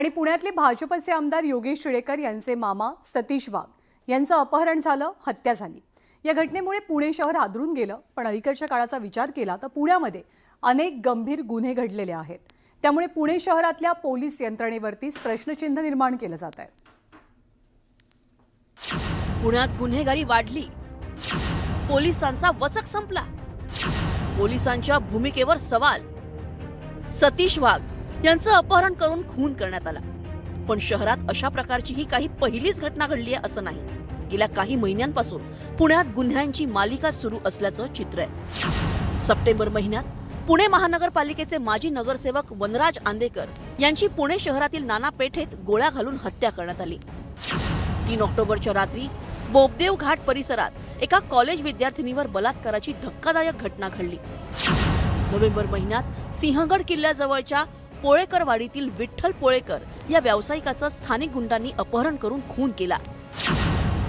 आणि पुण्यातले भाजपचे आमदार योगेश टिळेकर यांचे मामा सतीश वाघ यांचं अपहरण झालं, हत्या झाली। या घटनेमुळे पुणे शहर हादरून गेलं। पण अलीकडच्या काळाचा विचार केला तर पुण्यामध्ये अनेक गंभीर गुन्हे घडलेले आहेत। त्यामुळे पुणे शहरातल्या पोलीस यंत्रणेवरतीच प्रश्नचिन्ह निर्माण केलं जात आहे। पुण्यात गुन्हेगारी वाढली, पोलिसांचा वचक संपला, पोलिसांच्या भूमिकेवर सवाल। सतीश वाघ यांचं अपहरण करून खून करण्यात आला। पण शहरात अशा प्रकारची ही काही पहिलीच घटना घडली आहे असं नाही। गेल्या काही महिन्यांपासून पुण्यात गुन्ह्यांची मालिका सुरू असल्याचं चित्र आहे। सप्टेंबर महिन्यात पुणे महानगरपालिकेचे माजी नगरसेवक वनराज आंदेकर यांची पुणे शहरातील नाना पेठेत गोळ्या घालून हत्या करण्यात आली। 3 ऑक्टोबरच्या रात्री बोबदेव घाट परिसरात एका कॉलेज विद्यार्थिनीवर बलात्काराची धक्कादायक घटना घडली। नोव्हेंबर महिन्यात सिंहगड किल्ल्याजवळच्या पोळेकरवाडीतील विठ्ठल पोळेकर या व्यावसायिकाचं स्थानिक गुंडांनी अपहरण करून खून केला।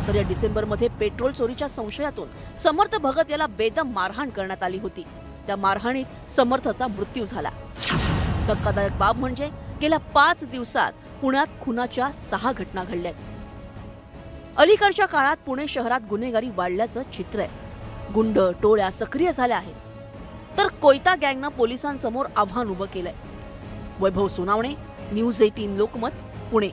तर या डिसेंबरमध्ये पेट्रोल चोरीच्या संशयातून समर्थ भगत याला बेदम मारहाण करण्यात आली होती। त्या मारहाणीत समर्थचा मृत्यू झाला। धक्कादायक बाब म्हणजे गेल्या 5 दिवसात पुण्यात खुनाच्या 6 घटना घडल्या। अलीकडच्या काळात पुणे शहरात गुन्हेगारी वाढल्याचं चित्र आहे। गुंड टोळ्या सक्रिय झाल्या आहेत, तर कोयता गँगनं पोलिसांसमोर आव्हान उभं केलंय। वैभव सोनावणे, न्यूज 18 लोकमत, पुणे।